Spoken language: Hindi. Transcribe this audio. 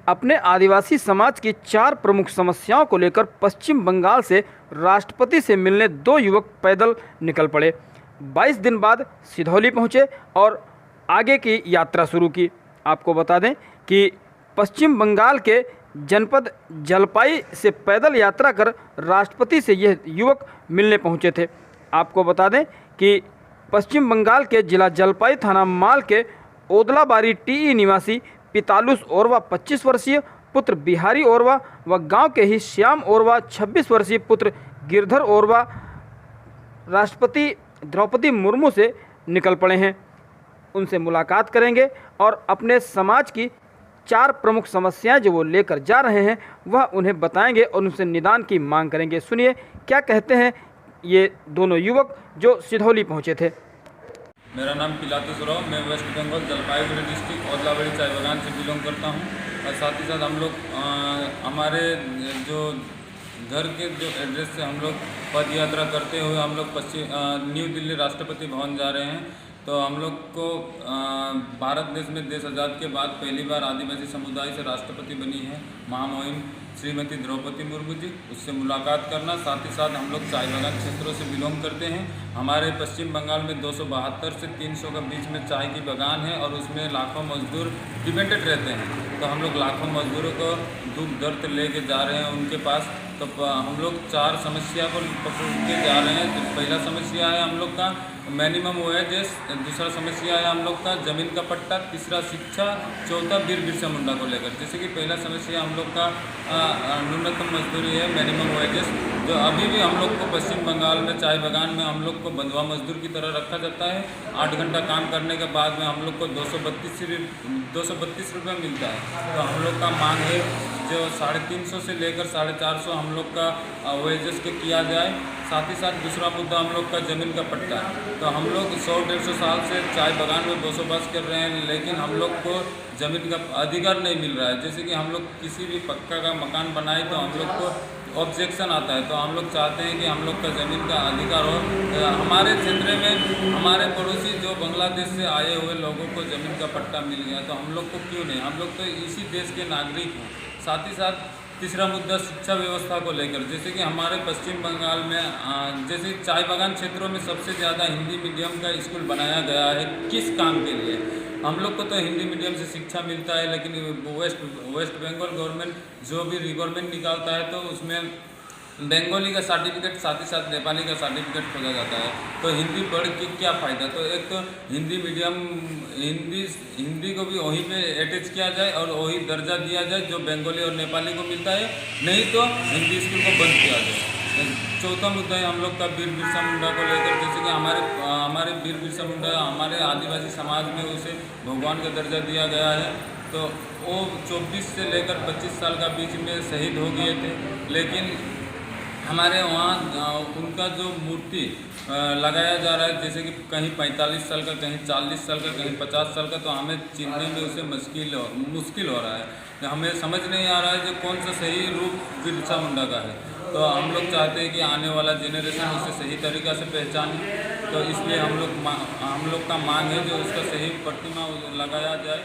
अपने आदिवासी समाज की 4 प्रमुख समस्याओं को लेकर पश्चिम बंगाल से राष्ट्रपति से मिलने 2 युवक पैदल निकल पड़े। 22 दिन बाद सिधौली पहुंचे और आगे की यात्रा शुरू की। आपको बता दें कि पश्चिम बंगाल के जनपद जलपाई से पैदल यात्रा कर राष्ट्रपति से यह युवक मिलने पहुंचे थे। आपको बता दें कि पश्चिम बंगाल के जिला जलपाई थाना माल के ओदलाबारी टीई निवासी पितालुस ओरवा 25 वर्षीय पुत्र बिहारी ओरवा व गांव के ही श्याम ओरवा 26 वर्षीय पुत्र गिरधर ओरवा राष्ट्रपति द्रौपदी मुर्मू से निकल पड़े हैं। उनसे मुलाकात करेंगे और अपने समाज की 4 प्रमुख समस्याएं जो वो लेकर जा रहे हैं वह उन्हें बताएंगे और उनसे निदान की मांग करेंगे। सुनिए क्या कहते हैं ये दोनों युवक जो सिधौली पहुंचे थे। मेरा नाम पिलातुस राव, मैं वेस्ट बंगाल जलपाईगुड़ी डिस्ट्रिक्ट ओदलाबाड़ी चाय बागान से बिलोंग करता हूं। और साथ ही साथ हम लोग हमारे जो घर के जो एड्रेस से हम लोग पद यात्रा करते हुए हम लोग न्यू दिल्ली राष्ट्रपति भवन जा रहे हैं। तो हम लोग को भारत देश में देश आज़ाद के बाद पहली बार आदिवासी समुदाय से राष्ट्रपति बनी है महामहिम श्रीमती द्रौपदी मुर्मू जी, उससे मुलाकात करना। साथ ही साथ हम लोग चाय बागान क्षेत्रों से बिलोंग करते हैं। हमारे पश्चिम बंगाल में 272 से 300 के बीच में चाय की बागान है और उसमें लाखों मजदूर डिपेंडेंट रहते हैं। तो हम लोग लाखों मजदूरों को दुख दर्द लेके जा रहे हैं उनके पास। तो हम लोग 4 समस्या को पकड़ के जा रहे हैं। तो पहला समस्या है हम लोग का मिनिमम वेजेस, दूसरा समस्या है हम लोग का ज़मीन का पट्टा, तीसरा शिक्षा, चौथा वीर बिरसा मुंडा को लेकर। जैसे कि पहला समस्या हम लोग का न्यूनतम मजदूरी है मिनिमम वेजेस, जो अभी भी हम लोग को पश्चिम बंगाल में चाय बागान में हम लोग को बंधुआ मजदूर की तरह रखा जाता है। 8 घंटा काम करने के बाद में हम लोग को 232 रुपये मिलता है। तो हम लोग का मांग है जो 350 से लेकर 450 हम लोग का वेजेस के किया जाए। साथ ही साथ दूसरा मुद्दा हम लोग का ज़मीन का पट्टा है। तो हम लोग 100-150 साल से चाय बागान में बसोबास कर रहे हैं, लेकिन हम लोग को ज़मीन का अधिकार नहीं मिल रहा है। जैसे कि हम लोग किसी भी पक्का का मकान बनाए तो हम लोग को ऑब्जेक्शन आता है। तो हम लोग चाहते हैं कि हम लोग का ज़मीन का अधिकार हो। हमारे क्षेत्र में हमारे पड़ोसी जो बांग्लादेश से आए हुए लोगों को ज़मीन का पट्टा मिल गया, तो हम लोग को क्यों नहीं? हम लोग तो इसी देश के नागरिक हैं। साथ ही साथ तीसरा मुद्दा शिक्षा व्यवस्था को लेकर, जैसे कि हमारे पश्चिम बंगाल में जैसे चाय बागान क्षेत्रों में सबसे ज़्यादा हिंदी मीडियम का स्कूल बनाया गया है। किस काम के लिए? हम लोग को तो हिंदी मीडियम से शिक्षा मिलता है, लेकिन वेस्ट बंगाल गवर्नमेंट जो भी रिक्वायरमेंट निकालता है तो उसमें बंगाली का सर्टिफिकेट साथ ही साथ नेपाली का सर्टिफिकेट खोजा जाता है। तो हिंदी पढ़ के क्या फ़ायदा? तो एक तो हिंदी मीडियम हिंदी को भी वहीं पे अटैच किया जाए और वही दर्जा दिया जाए जो बंगाली और नेपाली को मिलता है, नहीं तो हिंदी स्कूल को बंद किया जाए। चौथा मुद्दा है हम लोग का वीर बिरसा मुंडा को लेकर, जैसे कि हमारे वीर बिरसा मुंडा हमारे आदिवासी समाज में उसे भगवान का दर्जा दिया गया है। तो वो 24 से लेकर 25 साल का बीच में शहीद हो गए थे, लेकिन हमारे वहाँ उनका जो मूर्ति लगाया जा रहा है, जैसे कि कहीं 45 साल का, कहीं 40 साल का, कहीं 50 साल का, तो हमें चिन्हने में उसे मुश्किल हो रहा है। हमें समझ नहीं आ रहा है कि कौन सा सही रूप बिरसा मुंडा का है। तो हम लोग चाहते हैं कि आने वाला जेनरेशन उसे सही तरीक़ा से पहचाने। तो इसलिए हम लोग का मांग है जो उसका सही प्रतिमा लगाया जाए।